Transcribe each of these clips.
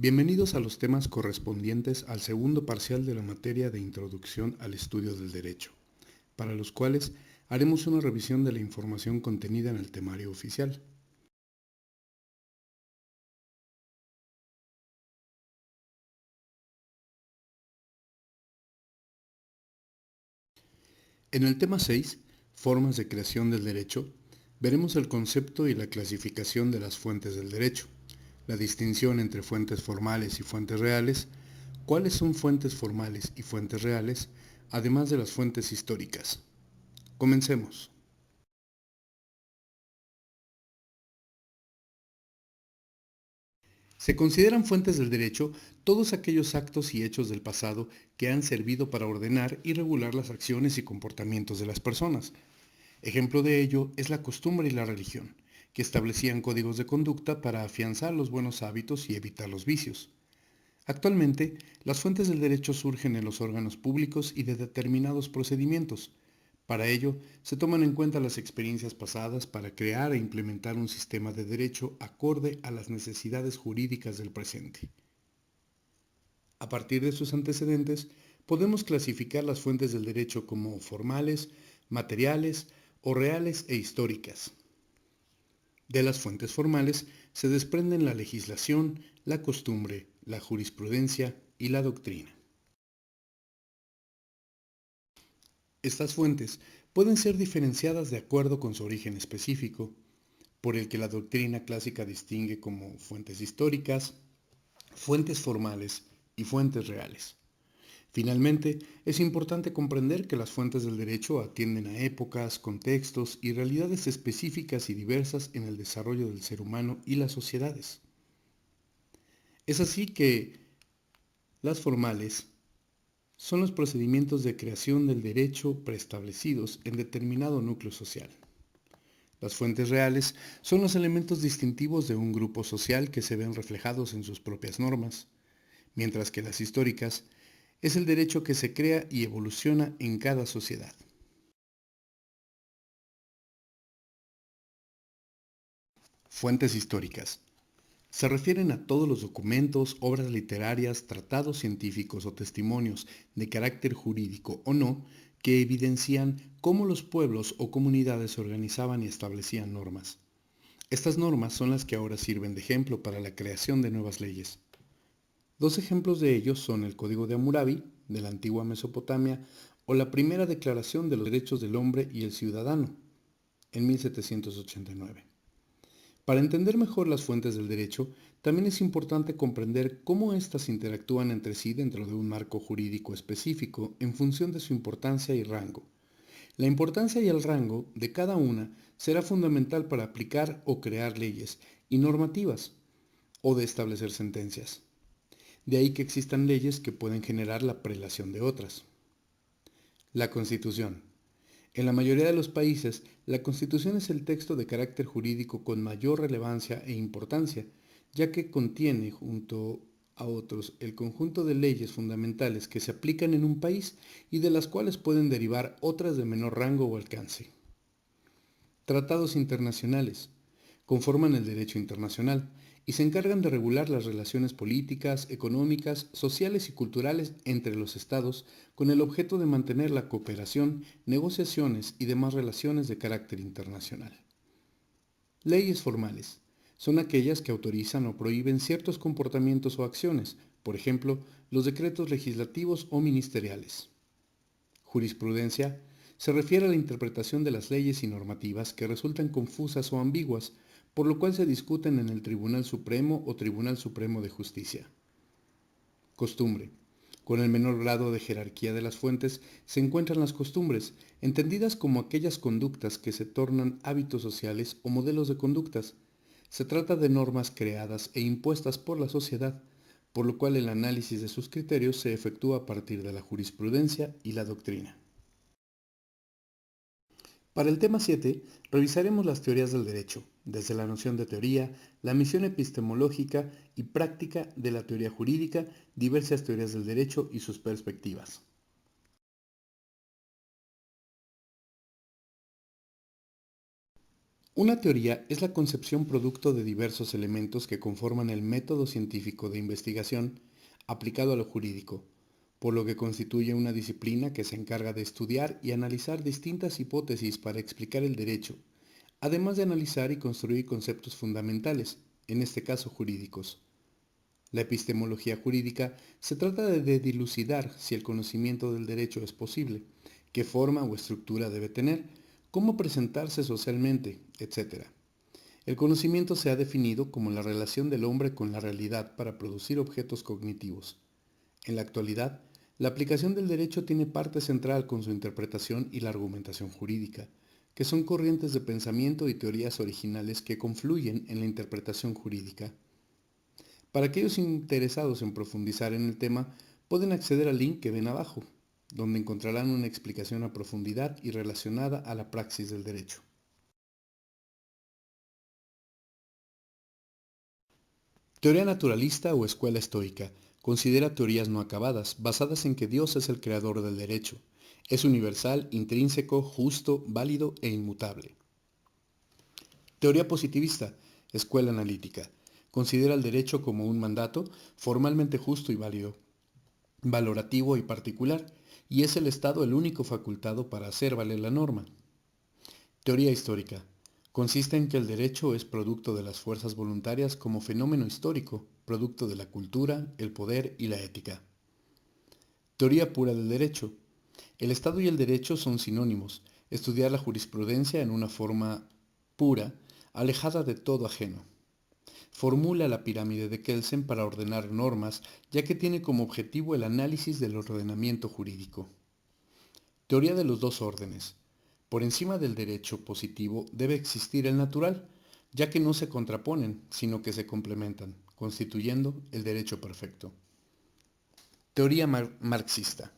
Bienvenidos a los temas correspondientes al segundo parcial de la materia de Introducción al Estudio del Derecho, para los cuales haremos una revisión de la información contenida en el temario oficial. En el tema 6, Formas de creación del derecho, veremos el concepto y la clasificación de las fuentes del derecho, la distinción entre fuentes formales y fuentes reales, cuáles son fuentes formales y fuentes reales, además de las fuentes históricas. Comencemos. Se consideran fuentes del derecho todos aquellos actos y hechos del pasado que han servido para ordenar y regular las acciones y comportamientos de las personas. Ejemplo de ello es la costumbre y la religión, que establecían códigos de conducta para afianzar los buenos hábitos y evitar los vicios. Actualmente, las fuentes del derecho surgen en los órganos públicos y de determinados procedimientos. Para ello, se toman en cuenta las experiencias pasadas para crear e implementar un sistema de derecho acorde a las necesidades jurídicas del presente. A partir de sus antecedentes, podemos clasificar las fuentes del derecho como formales, materiales o reales e históricas. De las fuentes formales se desprenden la legislación, la costumbre, la jurisprudencia y la doctrina. Estas fuentes pueden ser diferenciadas de acuerdo con su origen específico, por el que la doctrina clásica distingue como fuentes históricas, fuentes formales y fuentes reales. Finalmente, es importante comprender que las fuentes del derecho atienden a épocas, contextos y realidades específicas y diversas en el desarrollo del ser humano y las sociedades. Es así que las formales son los procedimientos de creación del derecho preestablecidos en determinado núcleo social. Las fuentes reales son los elementos distintivos de un grupo social que se ven reflejados en sus propias normas, mientras que las históricas es el derecho que se crea y evoluciona en cada sociedad. Fuentes históricas. Se refieren a todos los documentos, obras literarias, tratados científicos o testimonios de carácter jurídico o no que evidencian cómo los pueblos o comunidades se organizaban y establecían normas. Estas normas son las que ahora sirven de ejemplo para la creación de nuevas leyes. Dos ejemplos de ellos son el Código de Hammurabi, de la antigua Mesopotamia, o la primera Declaración de los Derechos del Hombre y el Ciudadano, en 1789. Para entender mejor las fuentes del derecho, también es importante comprender cómo éstas interactúan entre sí dentro de un marco jurídico específico en función de su importancia y rango. La importancia y el rango de cada una será fundamental para aplicar o crear leyes y normativas o de establecer sentencias. De ahí que existan leyes que pueden generar la prelación de otras. La Constitución. En la mayoría de los países, la Constitución es el texto de carácter jurídico con mayor relevancia e importancia, ya que contiene, junto a otros, el conjunto de leyes fundamentales que se aplican en un país y de las cuales pueden derivar otras de menor rango o alcance. Tratados internacionales. Conforman el derecho internacional y se encargan de regular las relaciones políticas, económicas, sociales y culturales entre los estados con el objeto de mantener la cooperación, negociaciones y demás relaciones de carácter internacional. Leyes formales. Son aquellas que autorizan o prohíben ciertos comportamientos o acciones, por ejemplo, los decretos legislativos o ministeriales. Jurisprudencia se refiere a la interpretación de las leyes y normativas que resultan confusas o ambiguas, por lo cual se discuten en el Tribunal Supremo o Tribunal Supremo de Justicia. Costumbre. Con el menor grado de jerarquía de las fuentes se encuentran las costumbres, entendidas como aquellas conductas que se tornan hábitos sociales o modelos de conductas. Se trata de normas creadas e impuestas por la sociedad, por lo cual el análisis de sus criterios se efectúa a partir de la jurisprudencia y la doctrina. Para el tema 7, revisaremos las teorías del derecho, desde la noción de teoría, la misión epistemológica y práctica de la teoría jurídica, diversas teorías del derecho y sus perspectivas. Una teoría es la concepción producto de diversos elementos que conforman el método científico de investigación aplicado a lo jurídico, por lo que constituye una disciplina que se encarga de estudiar y analizar distintas hipótesis para explicar el derecho, además de analizar y construir conceptos fundamentales, en este caso jurídicos. La epistemología jurídica se trata de dilucidar si el conocimiento del derecho es posible, qué forma o estructura debe tener, cómo presentarse socialmente, etc. El conocimiento se ha definido como la relación del hombre con la realidad para producir objetos cognitivos. En la actualidad, la aplicación del derecho tiene parte central con su interpretación y la argumentación jurídica, que son corrientes de pensamiento y teorías originales que confluyen en la interpretación jurídica. Para aquellos interesados en profundizar en el tema, pueden acceder al link que ven abajo, donde encontrarán una explicación a profundidad y relacionada a la praxis del derecho. Teoría naturalista o escuela estoica considera teorías no acabadas, basadas en que Dios es el creador del derecho. Es universal, intrínseco, justo, válido e inmutable. Teoría positivista, escuela analítica, considera el derecho como un mandato formalmente justo y válido, valorativo y particular, y es el Estado el único facultado para hacer valer la norma. Teoría histórica. Consiste en que el derecho es producto de las fuerzas voluntarias como fenómeno histórico, producto de la cultura, el poder y la ética. Teoría pura del derecho. El Estado y el derecho son sinónimos. Estudiar la jurisprudencia en una forma pura, alejada de todo ajeno. Formula la pirámide de Kelsen para ordenar normas, ya que tiene como objetivo el análisis del ordenamiento jurídico. Teoría de los dos órdenes. Por encima del derecho positivo debe existir el natural, ya que no se contraponen, sino que se complementan, constituyendo el derecho perfecto. Teoría marxista.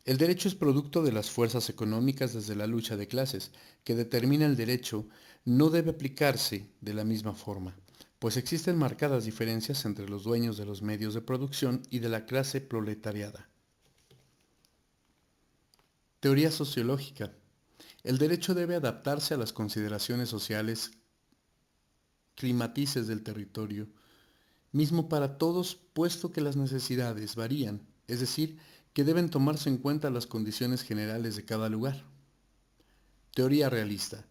El derecho es producto de las fuerzas económicas desde la lucha de clases, que determina el derecho no debe aplicarse de la misma forma, pues existen marcadas diferencias entre los dueños de los medios de producción y de la clase proletariada. Teoría sociológica. El derecho debe adaptarse a las consideraciones sociales climatices del territorio, mismo para todos, puesto que las necesidades varían, es decir, que deben tomarse en cuenta las condiciones generales de cada lugar. Teoría realista.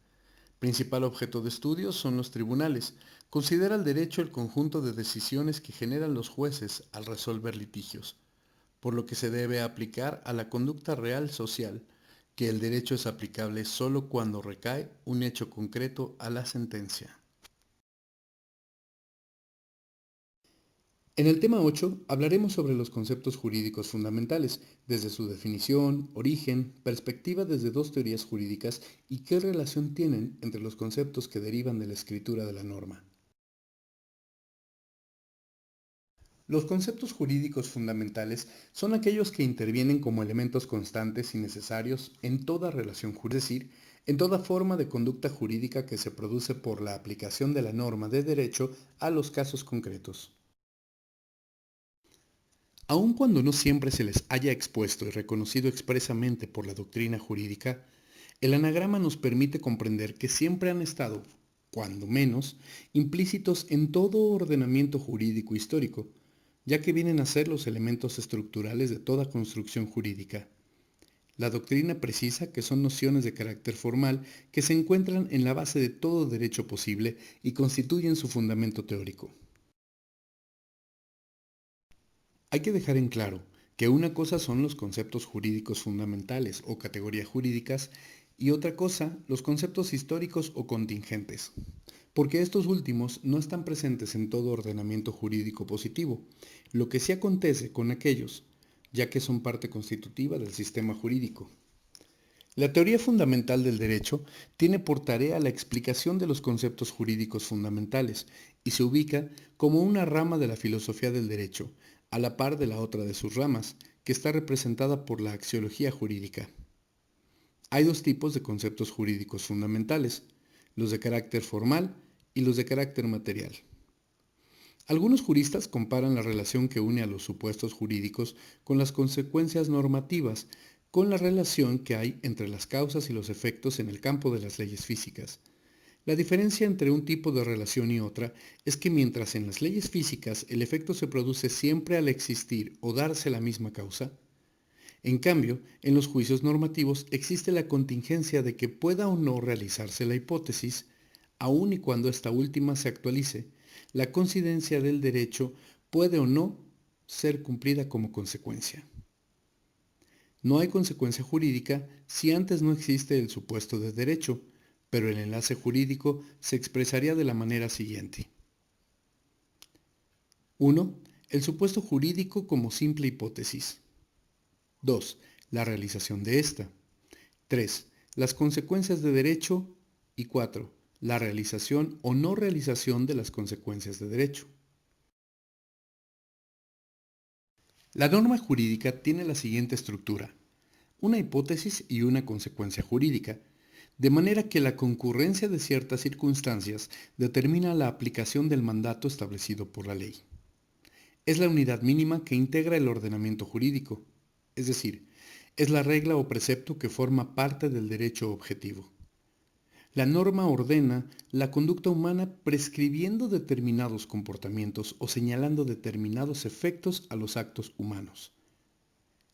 Principal objeto de estudio son los tribunales. Considera el derecho el conjunto de decisiones que generan los jueces al resolver litigios, por lo que se debe aplicar a la conducta real social, que el derecho es aplicable solo cuando recae un hecho concreto a la sentencia. En el tema 8 hablaremos sobre los conceptos jurídicos fundamentales, desde su definición, origen, perspectiva desde dos teorías jurídicas y qué relación tienen entre los conceptos que derivan de la escritura de la norma. Los conceptos jurídicos fundamentales son aquellos que intervienen como elementos constantes y necesarios en toda relación jurídica, es decir, en toda forma de conducta jurídica que se produce por la aplicación de la norma de derecho a los casos concretos. Aun cuando no siempre se les haya expuesto y reconocido expresamente por la doctrina jurídica, el anagrama nos permite comprender que siempre han estado, cuando menos, implícitos en todo ordenamiento jurídico histórico, ya que vienen a ser los elementos estructurales de toda construcción jurídica. La doctrina precisa que son nociones de carácter formal que se encuentran en la base de todo derecho posible y constituyen su fundamento teórico. Hay que dejar en claro que una cosa son los conceptos jurídicos fundamentales o categorías jurídicas y otra cosa los conceptos históricos o contingentes, porque estos últimos no están presentes en todo ordenamiento jurídico positivo, lo que sí acontece con aquellos, ya que son parte constitutiva del sistema jurídico. La teoría fundamental del derecho tiene por tarea la explicación de los conceptos jurídicos fundamentales y se ubica como una rama de la filosofía del derecho, a la par de la otra de sus ramas, que está representada por la axiología jurídica. Hay dos tipos de conceptos jurídicos fundamentales, los de carácter formal y los de carácter material. Algunos juristas comparan la relación que une a los supuestos jurídicos con las consecuencias normativas, con la relación que hay entre las causas y los efectos en el campo de las leyes físicas. La diferencia entre un tipo de relación y otra es que mientras en las leyes físicas el efecto se produce siempre al existir o darse la misma causa, en cambio, en los juicios normativos existe la contingencia de que pueda o no realizarse la hipótesis, aun y cuando esta última se actualice, la coincidencia del derecho puede o no ser cumplida como consecuencia. No hay consecuencia jurídica si antes no existe el supuesto de derecho, pero el enlace jurídico se expresaría de la manera siguiente. 1. El supuesto jurídico como simple hipótesis. 2. La realización de esta. 3. Las consecuencias de derecho. Y 4. La realización o no realización de las consecuencias de derecho. La norma jurídica tiene la siguiente estructura: una hipótesis y una consecuencia jurídica, de manera que la concurrencia de ciertas circunstancias determina la aplicación del mandato establecido por la ley. Es la unidad mínima que integra el ordenamiento jurídico, es decir, es la regla o precepto que forma parte del derecho objetivo. La norma ordena la conducta humana prescribiendo determinados comportamientos o señalando determinados efectos a los actos humanos.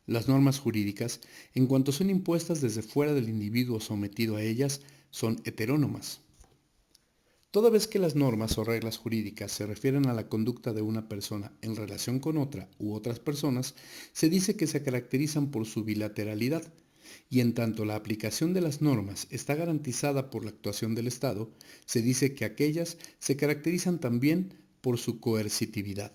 Las normas jurídicas, en cuanto son impuestas desde fuera del individuo sometido a ellas, son heterónomas. Toda vez que las normas o reglas jurídicas se refieren a la conducta de una persona en relación con otra u otras personas, se dice que se caracterizan por su bilateralidad, y en tanto la aplicación de las normas está garantizada por la actuación del Estado, se dice que aquellas se caracterizan también por su coercitividad.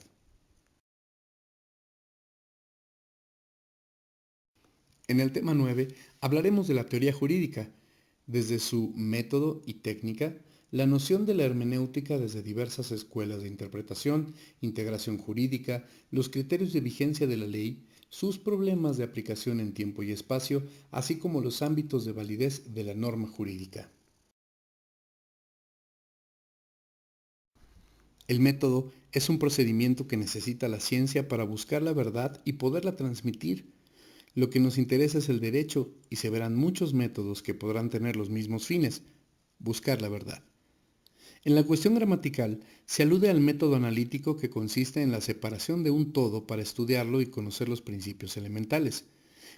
En el tema 9 hablaremos de la teoría jurídica, desde su método y técnica, la noción de la hermenéutica desde diversas escuelas de interpretación, integración jurídica, los criterios de vigencia de la ley, sus problemas de aplicación en tiempo y espacio, así como los ámbitos de validez de la norma jurídica. El método es un procedimiento que necesita la ciencia para buscar la verdad y poderla transmitir. Lo que nos interesa es el derecho y se verán muchos métodos que podrán tener los mismos fines: buscar la verdad. En la cuestión gramatical se alude al método analítico, que consiste en la separación de un todo para estudiarlo y conocer los principios elementales,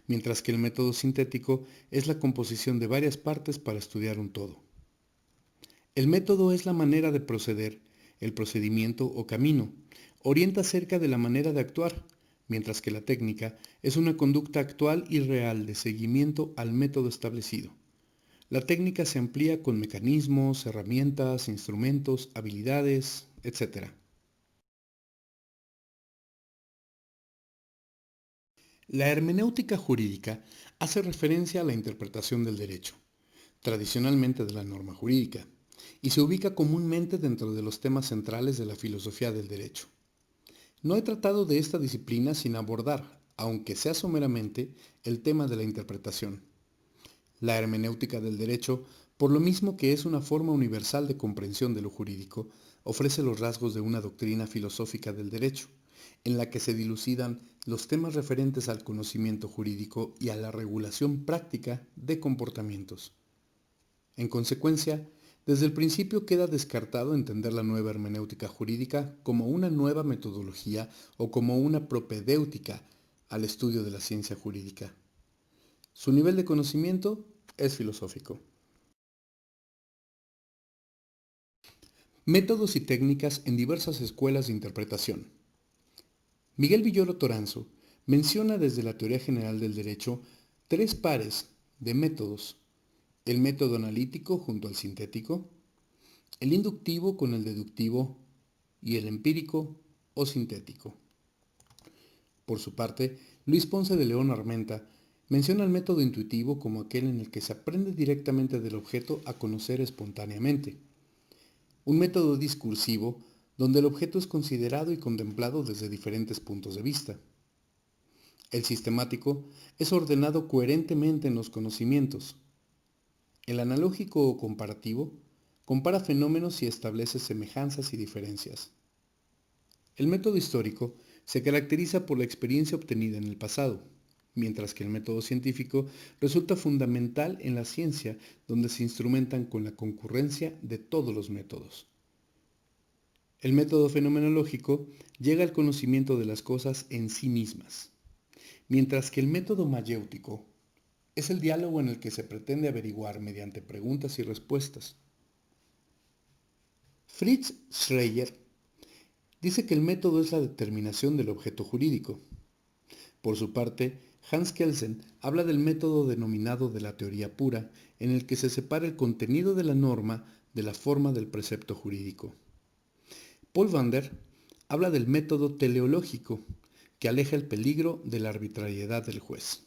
mientras que el método sintético es la composición de varias partes para estudiar un todo. El método es la manera de proceder, el procedimiento o camino, orienta acerca de la manera de actuar, mientras que la técnica es una conducta actual y real de seguimiento al método establecido. La técnica se amplía con mecanismos, herramientas, instrumentos, habilidades, etc. La hermenéutica jurídica hace referencia a la interpretación del derecho, tradicionalmente de la norma jurídica, y se ubica comúnmente dentro de los temas centrales de la filosofía del derecho. No he tratado de esta disciplina sin abordar, aunque sea someramente, el tema de la interpretación. La hermenéutica del derecho, por lo mismo que es una forma universal de comprensión de lo jurídico, ofrece los rasgos de una doctrina filosófica del derecho, en la que se dilucidan los temas referentes al conocimiento jurídico y a la regulación práctica de comportamientos. En consecuencia, desde el principio queda descartado entender la nueva hermenéutica jurídica como una nueva metodología o como una propedéutica al estudio de la ciencia jurídica. Su nivel de conocimiento es filosófico. Métodos y técnicas en diversas escuelas de interpretación. Miguel Villoro Toranzo menciona desde la teoría general del derecho tres pares de métodos: el método analítico junto al sintético, el inductivo con el deductivo y el empírico o sintético. Por su parte, Luis Ponce de León Armenta menciona el método intuitivo como aquel en el que se aprende directamente del objeto a conocer espontáneamente. Un método discursivo donde el objeto es considerado y contemplado desde diferentes puntos de vista. El sistemático es ordenado coherentemente en los conocimientos. El analógico o comparativo compara fenómenos y establece semejanzas y diferencias. El método histórico se caracteriza por la experiencia obtenida en el pasado. mientras que el método científico resulta fundamental en la ciencia, donde se instrumentan con la concurrencia de todos los métodos. El método fenomenológico llega al conocimiento de las cosas en sí mismas, mientras que el método mayéutico es el diálogo en el que se pretende averiguar mediante preguntas y respuestas. Fritz Schreyer dice que el método es la determinación del objeto jurídico. Por su parte, Hans Kelsen habla del método denominado de la teoría pura, en el que se separa el contenido de la norma de la forma del precepto jurídico. Paul Vander habla del método teleológico, que aleja el peligro de la arbitrariedad del juez.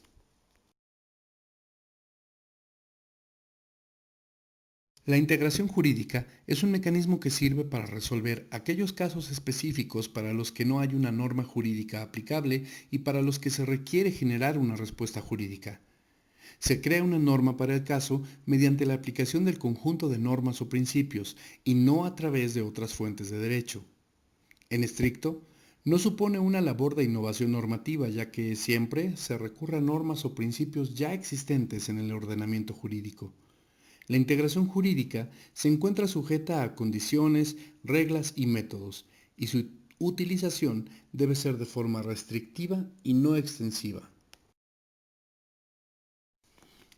La integración jurídica es un mecanismo que sirve para resolver aquellos casos específicos para los que no hay una norma jurídica aplicable y para los que se requiere generar una respuesta jurídica. Se crea una norma para el caso mediante la aplicación del conjunto de normas o principios y no a través de otras fuentes de derecho. En estricto, no supone una labor de innovación normativa, ya que siempre se recurre a normas o principios ya existentes en el ordenamiento jurídico. La integración jurídica se encuentra sujeta a condiciones, reglas y métodos, y su utilización debe ser de forma restrictiva y no extensiva.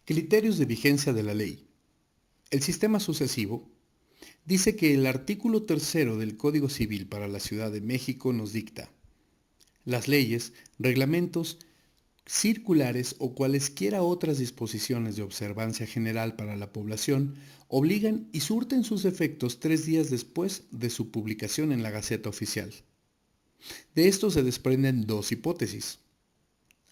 Criterios de vigencia de la ley. El sistema sucesivo dice que el artículo 3 del Código Civil para la Ciudad de México nos dicta: las leyes, reglamentos, circulares o cualesquiera otras disposiciones de observancia general para la población obligan y surten sus efectos 3 días después de su publicación en la Gaceta Oficial. De esto se desprenden dos hipótesis.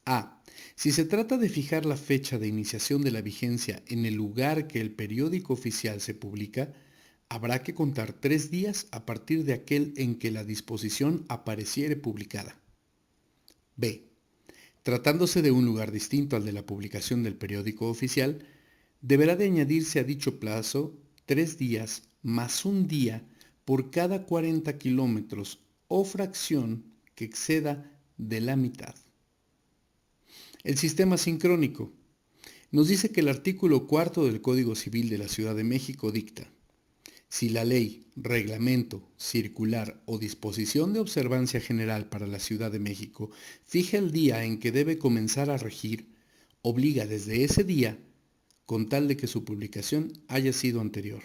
A. Si se trata de fijar la fecha de iniciación de la vigencia en el lugar que el periódico oficial se publica, habrá que contar 3 días a partir de aquel en que la disposición apareciere publicada. B. Tratándose de un lugar distinto al de la publicación del periódico oficial, deberá de añadirse a dicho plazo 3 días más un día por cada 40 kilómetros o fracción que exceda de la mitad. El sistema sincrónico nos dice que el artículo 4 del Código Civil de la Ciudad de México dicta: si la ley, reglamento, circular o disposición de observancia general para la Ciudad de México fija el día en que debe comenzar a regir, obliga desde ese día, con tal de que su publicación haya sido anterior.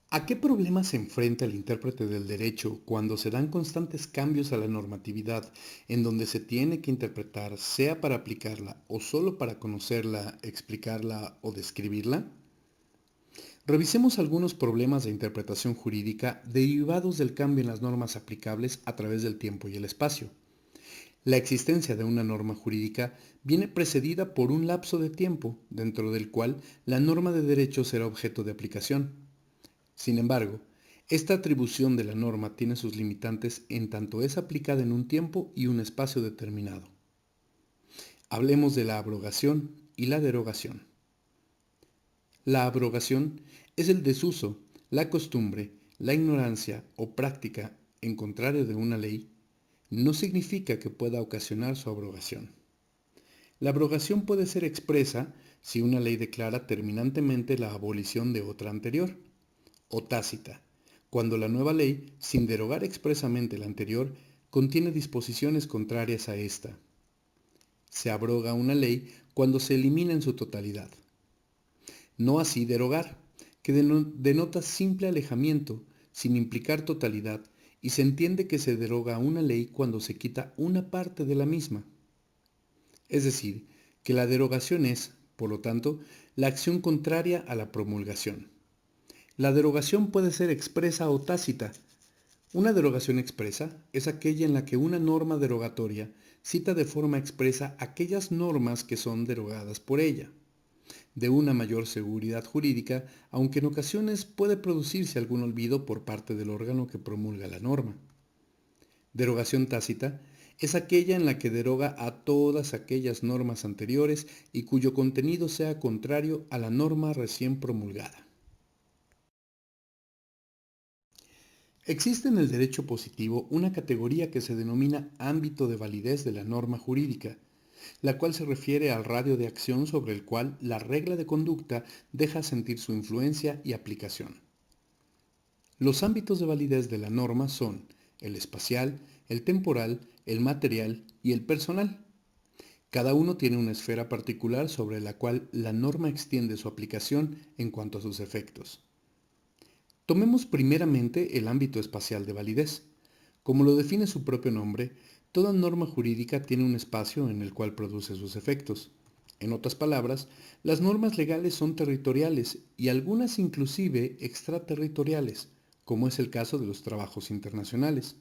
¿A qué problemas se enfrenta el intérprete del derecho cuando se dan constantes cambios a la normatividad en donde se tiene que interpretar, sea para aplicarla o solo para conocerla, explicarla o describirla? Revisemos algunos problemas de interpretación jurídica derivados del cambio en las normas aplicables a través del tiempo y el espacio. La existencia de una norma jurídica viene precedida por un lapso de tiempo dentro del cual la norma de derecho será objeto de aplicación. Sin embargo, esta atribución de la norma tiene sus limitantes en tanto es aplicada en un tiempo y un espacio determinado. Hablemos de la abrogación y la derogación. La abrogación es el desuso, la costumbre, la ignorancia o práctica en contrario de una ley. No significa que pueda ocasionar su abrogación. La abrogación puede ser expresa si una ley declara terminantemente la abolición de otra anterior, o tácita, cuando la nueva ley, sin derogar expresamente la anterior, contiene disposiciones contrarias a esta. Se abroga una ley cuando se elimina en su totalidad. No así derogar, que denota simple alejamiento, sin implicar totalidad, y se entiende que se deroga una ley cuando se quita una parte de la misma. Es decir, que la derogación es, por lo tanto, la acción contraria a la promulgación. La derogación puede ser expresa o tácita. Una derogación expresa es aquella en la que una norma derogatoria cita de forma expresa aquellas normas que son derogadas por ella, de una mayor seguridad jurídica, aunque en ocasiones puede producirse algún olvido por parte del órgano que promulga la norma. Derogación tácita es aquella en la que deroga a todas aquellas normas anteriores y cuyo contenido sea contrario a la norma recién promulgada. Existe en el derecho positivo una categoría que se denomina ámbito de validez de la norma jurídica, la cual se refiere al radio de acción sobre el cual la regla de conducta deja sentir su influencia y aplicación. Los ámbitos de validez de la norma son el espacial, el temporal, el material y el personal. Cada uno tiene una esfera particular sobre la cual la norma extiende su aplicación en cuanto a sus efectos. Tomemos primeramente el ámbito espacial de validez. Como lo define su propio nombre, toda norma jurídica tiene un espacio en el cual produce sus efectos. En otras palabras, las normas legales son territoriales y algunas inclusive extraterritoriales, como es el caso de los trabajos internacionales.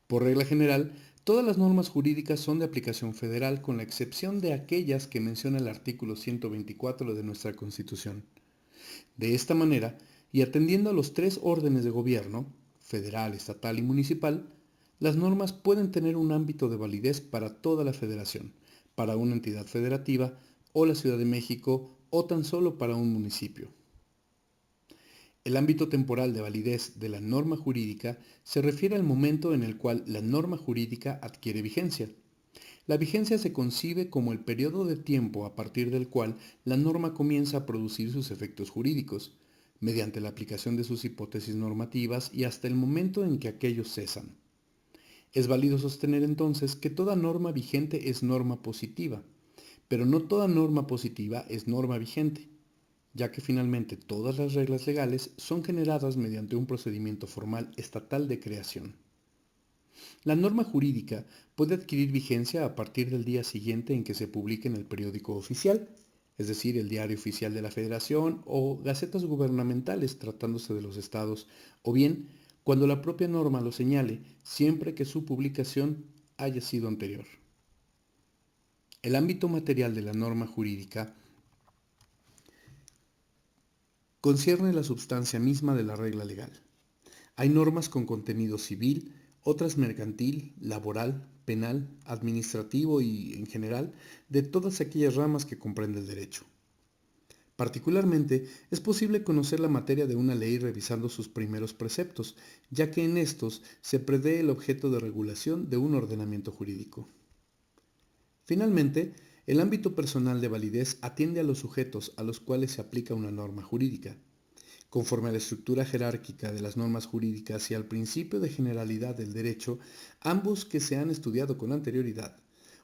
Por regla general, todas las normas jurídicas son de aplicación federal con la excepción de aquellas que menciona el artículo 124 de nuestra Constitución. De esta manera, y atendiendo a los tres órdenes de gobierno, federal, estatal y municipal, las normas pueden tener un ámbito de validez para toda la federación, para una entidad federativa o la Ciudad de México o tan solo para un municipio. El ámbito temporal de validez de la norma jurídica se refiere al momento en el cual la norma jurídica adquiere vigencia. La vigencia se concibe como el periodo de tiempo a partir del cual la norma comienza a producir sus efectos jurídicos, mediante la aplicación de sus hipótesis normativas y hasta el momento en que aquellos cesan. Es válido sostener entonces que toda norma vigente es norma positiva, pero no toda norma positiva es norma vigente, ya que finalmente todas las reglas legales son generadas mediante un procedimiento formal estatal de creación. La norma jurídica puede adquirir vigencia a partir del día siguiente en que se publique en el periódico oficial, es decir, el Diario Oficial de la Federación o gacetas gubernamentales tratándose de los estados, o bien cuando la propia norma lo señale, siempre que su publicación haya sido anterior. El ámbito material de la norma jurídica concierne la substancia misma de la regla legal. Hay normas con contenido civil, otras mercantil, laboral, penal, administrativo y, en general, de todas aquellas ramas que comprende el derecho. Particularmente, es posible conocer la materia de una ley revisando sus primeros preceptos, ya que en estos se prevé el objeto de regulación de un ordenamiento jurídico. Finalmente, el ámbito personal de validez atiende a los sujetos a los cuales se aplica una norma jurídica. Conforme a la estructura jerárquica de las normas jurídicas y al principio de generalidad del derecho, ambos que se han estudiado con anterioridad,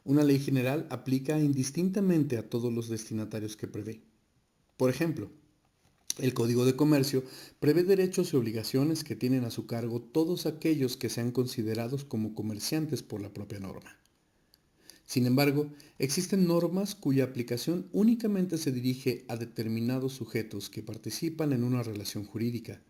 una ley general aplica indistintamente a todos los destinatarios que prevé. Por ejemplo, el Código de Comercio prevé derechos y obligaciones que tienen a su cargo todos aquellos que sean considerados como comerciantes por la propia norma. Sin embargo, existen normas cuya aplicación únicamente se dirige a determinados sujetos que participan en una relación jurídica.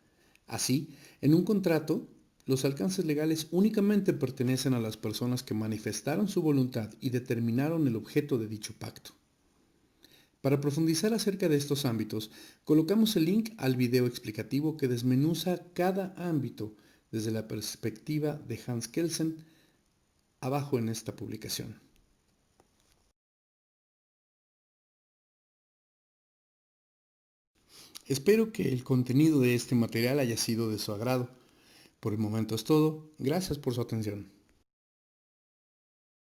Así, en un contrato, los alcances legales únicamente pertenecen a las personas que manifestaron su voluntad y determinaron el objeto de dicho pacto. Para profundizar acerca de estos ámbitos, colocamos el link al video explicativo que desmenuza cada ámbito desde la perspectiva de Hans Kelsen abajo en esta publicación. Espero que el contenido de este material haya sido de su agrado. Por el momento es todo. Gracias por su atención.